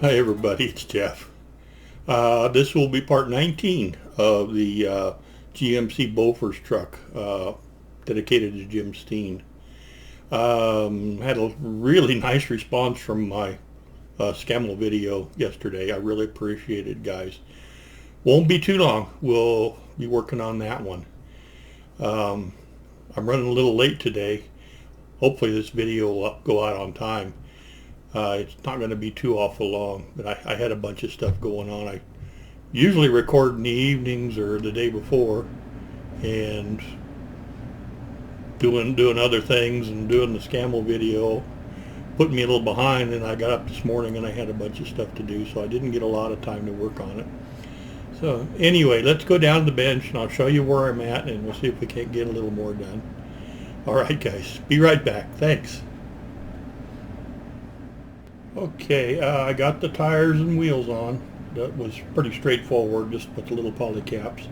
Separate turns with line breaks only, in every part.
Hi everybody, it's Jeff. This will be part 19 of the GMC Bofors truck dedicated to Jim Steen. Had a really nice response from my Scammel video yesterday. I really appreciate it, guys. Won't be too long. We'll be working on that one. I'm running a little late today. Hopefully this video will go out on time. It's not going to be too awful long, but I had a bunch of stuff going on. I usually record in the evenings or the day before, and doing other things and doing the Scammel video put me a little behind, and I got up this morning and I had a bunch of stuff to do, so I didn't get a lot of time to work on it. So anyway, let's go down to the bench and I'll show you where I'm at, and we'll see if we can't get a little more done. Alright guys, be right back. Thanks. Okay, I got the tires and wheels on. That was pretty straightforward, just put the little poly caps.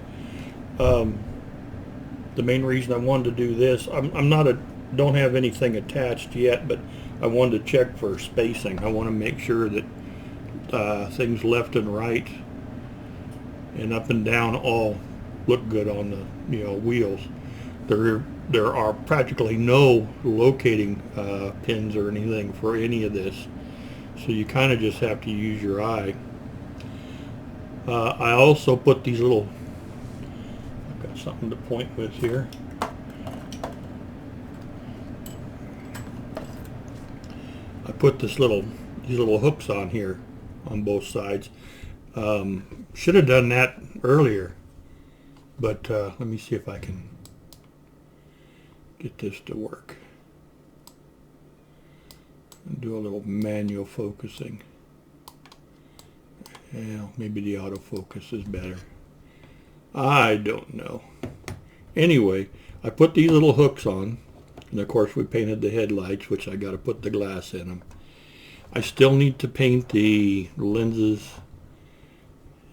The main reason I wanted to do this, don't have anything attached yet, but I wanted to check for spacing. I want to make sure that things left and right and up and down all look good on the wheels. There are practically no locating pins or anything for any of this. So you kind of just have to use your eye. I also put these little, I've got something to point with here. I put these little hooks on here on both sides. Should have done that earlier, but let me see if I can get this to work. And do a little manual focusing. Yeah, maybe the autofocus is better. I don't know. Anyway, I put these little hooks on, and of course we painted the headlights, which I got to put the glass in them. I still need to paint the lenses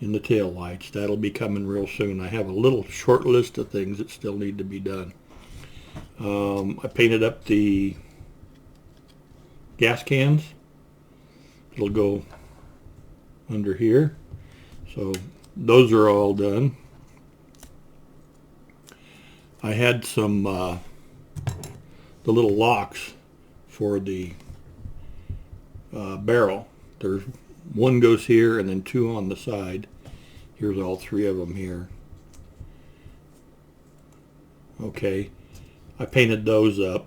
in the tail lights. That'll be coming real soon. I have a little short list of things that still need to be done. I painted up the gas cans. It'll go under here, so those are all done. I had some the little locks for the barrel. There's one goes here and then two on the side. Here's all three of them here. Okay, I painted those up.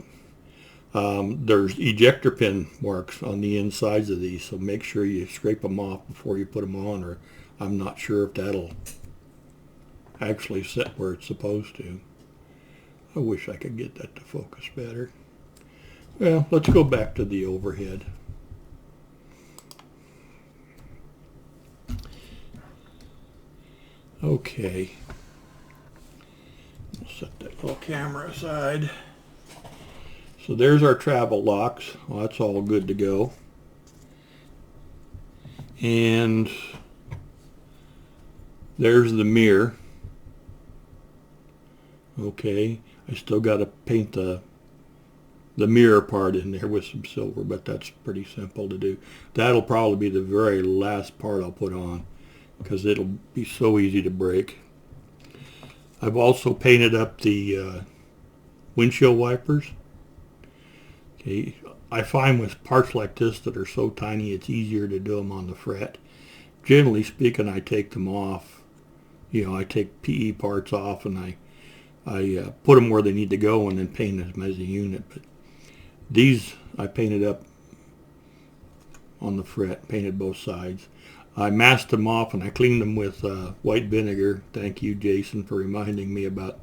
There's ejector pin marks on the insides of these, so make sure you scrape them off before you put them on, or I'm not sure if that'll actually sit where it's supposed to. I wish I could get that to focus better. Well, let's go back to the overhead. Okay, I'll set that little camera aside. So there's our travel locks. Well, that's all good to go. And there's the mirror. Okay, I still got to paint the mirror part in there with some silver, but that's pretty simple to do. That'll probably be the very last part I'll put on, because it'll be so easy to break. I've also painted up the windshield wipers. Okay, I find with parts like this that are so tiny, it's easier to do them on the fret. Generally speaking, I take them off. I take PE parts off and I put them where they need to go and then paint them as a unit. But these I painted up on the fret, painted both sides. I masked them off and I cleaned them with white vinegar. Thank you, Jason, for reminding me about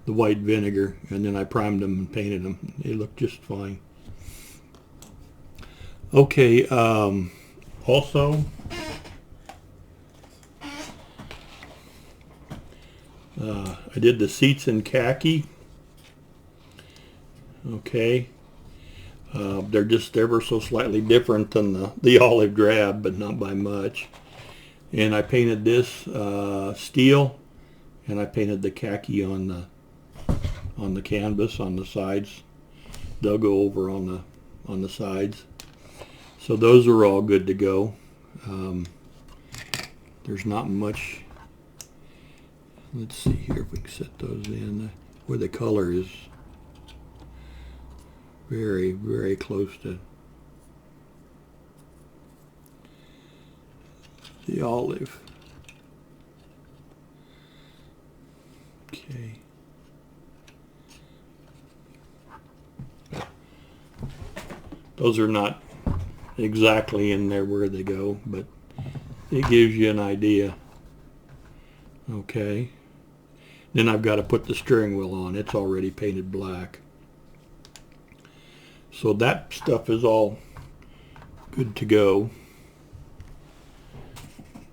the white vinegar, and then I primed them and painted them. They look just fine. Okay, also I did the seats in khaki. Okay, they're just ever so slightly different than the olive drab, but not by much. And I painted this steel, and I painted the khaki on the canvas on the sides. They'll go over on the sides. So those are all good to go. There's not much. Let's see here if we can set those in where the color is very, very close to the olive. Okay. Those are not exactly in there where they go, but it gives you an idea. Okay. Then I've got to put the steering wheel on. It's already painted black. So that stuff is all good to go.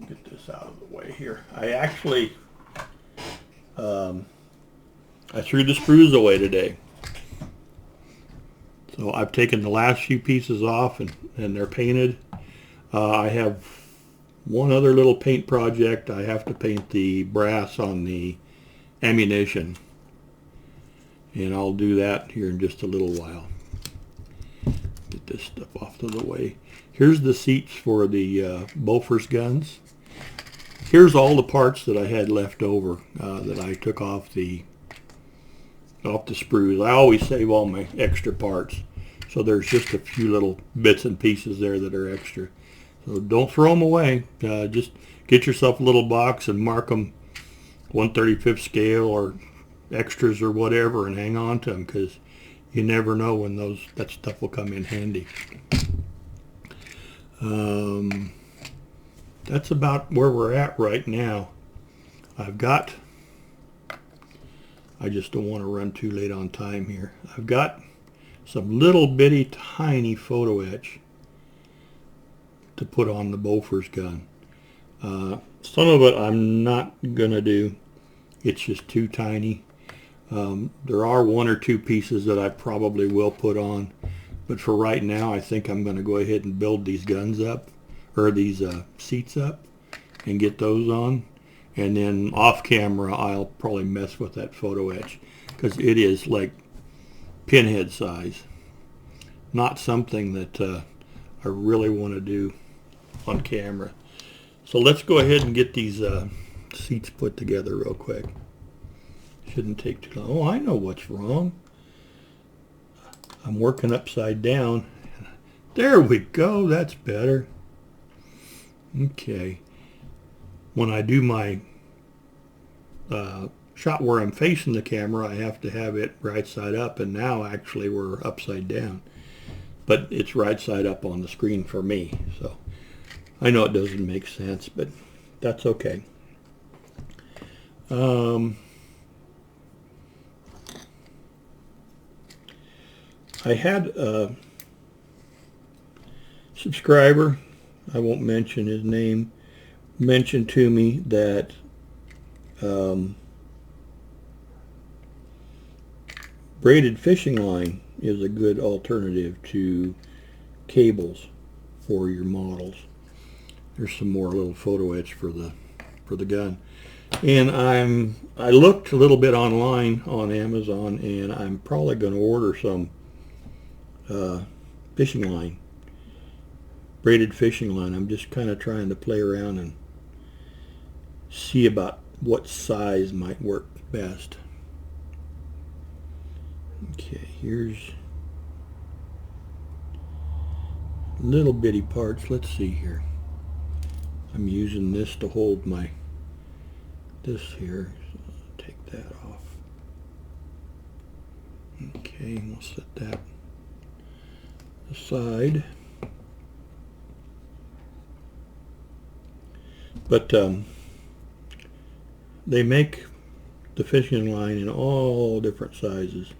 Get this out of the way here. I actually, I threw the sprues away today. So I've taken the last few pieces off and they're painted. I have one other little paint project. I have to paint the brass on the ammunition. And I'll do that here in just a little while. Get this stuff off of the way. Here's the seats for the Bofors guns. Here's all the parts that I had left over that I took off the sprues. I always save all my extra parts. So there's just a few little bits and pieces there that are extra. So don't throw them away. Just get yourself a little box and mark them 1/35 scale or extras or whatever and hang on to them, because you never know when that stuff will come in handy. That's about where we're at right now. I just don't want to run too late on time here. I've got some little bitty tiny photo etch to put on the Bofors gun. Some of it I'm not gonna do. It's just too tiny. There are one or two pieces that I probably will put on, but for right now I think I'm going to go ahead and build these guns up, or these seats up, and get those on. And then off camera I'll probably mess with that photo etch, because it is like pinhead size. Not something that I really want to do on camera. So let's go ahead and get these seats put together real quick. Shouldn't take too long. Oh, I know what's wrong. I'm working upside down. There we go. That's better. Okay. When I do my shot where I'm facing the camera, I have to have it right side up, and now actually we're upside down. But it's right side up on the screen for me. So I know it doesn't make sense, but that's okay. I had a subscriber, I won't mention his name, mentioned to me that braided fishing line is a good alternative to cables for your models. There's some more little photo etch for the gun. And I looked a little bit online on Amazon, and I'm probably going to order some fishing line, braided fishing line. I'm just kind of trying to play around and see about what size might work best. Okay, here's little bitty parts. Let's see here. I'm using this to hold this here. So I'll take that off. Okay, we'll set that aside. But they make the fishing line in all different sizes.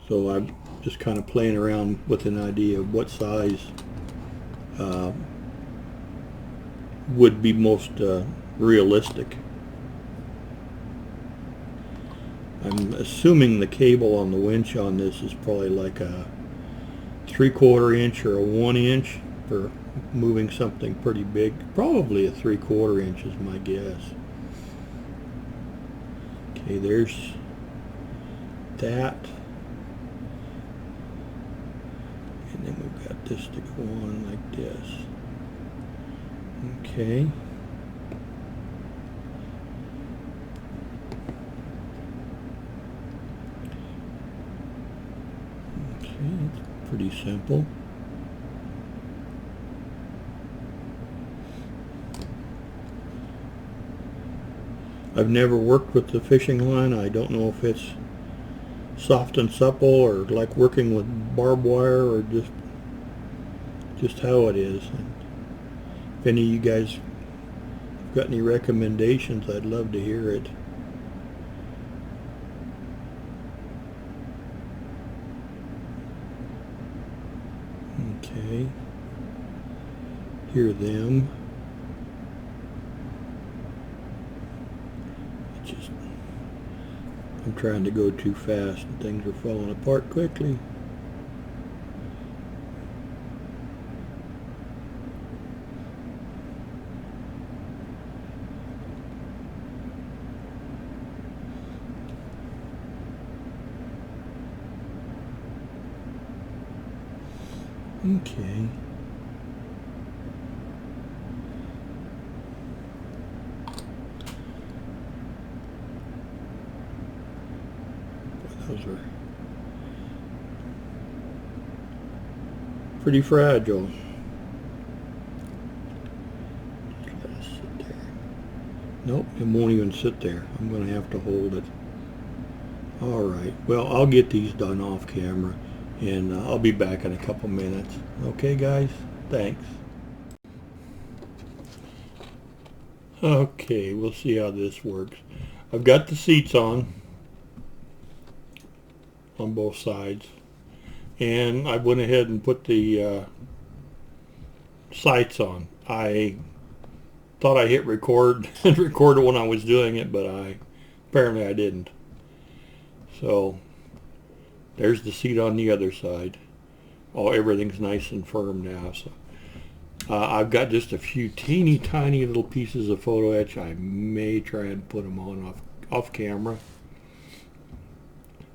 So I'm just kind of playing around with an idea of what size would be most realistic. I'm assuming the cable on the winch on this is probably like a 3/4 inch or a 1 inch for moving something pretty big. Probably a 3/4 inch is my guess. Okay, there's that. has to go on like this. Okay. Okay, it's pretty simple. I've never worked with the fishing line. I don't know if it's soft and supple or like working with barbed wire or just how it is. And if any of you guys got any recommendations, I'd love to hear it. Okay. Hear them. I'm trying to go too fast and things are falling apart quickly. Okay. Those are pretty fragile. Just let it sit there. Nope, it won't even sit there. I'm going to have to hold it. Alright, well, I'll get these done off camera, and I'll be back in a couple minutes. Okay, guys? Thanks. Okay, we'll see how this works. I've got the seats on both sides, and I went ahead and put the sights on. I thought I hit record and recorded when I was doing it, but apparently I didn't. So there's the seat on the other side. Oh, everything's nice and firm now. So I've got just a few teeny tiny little pieces of photo etch. I may try and put them on off camera.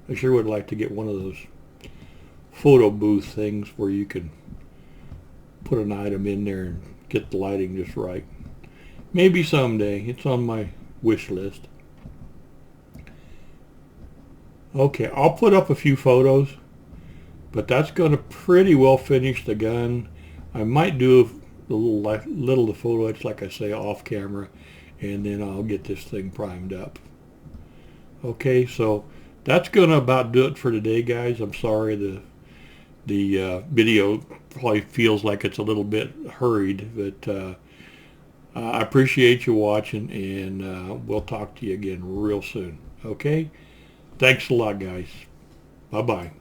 I sure would like to get one of those photo booth things where you can put an item in there and get the lighting just right. Maybe someday. It's on my wish list. Okay, I'll put up a few photos, but that's going to pretty well finish the gun. I might do a little of the photo etch, like I say, off camera, and then I'll get this thing primed up. Okay, so that's going to about do it for today, guys. I'm sorry the video probably feels like it's a little bit hurried, but I appreciate you watching, and we'll talk to you again real soon. Okay? Thanks a lot, guys. Bye-bye.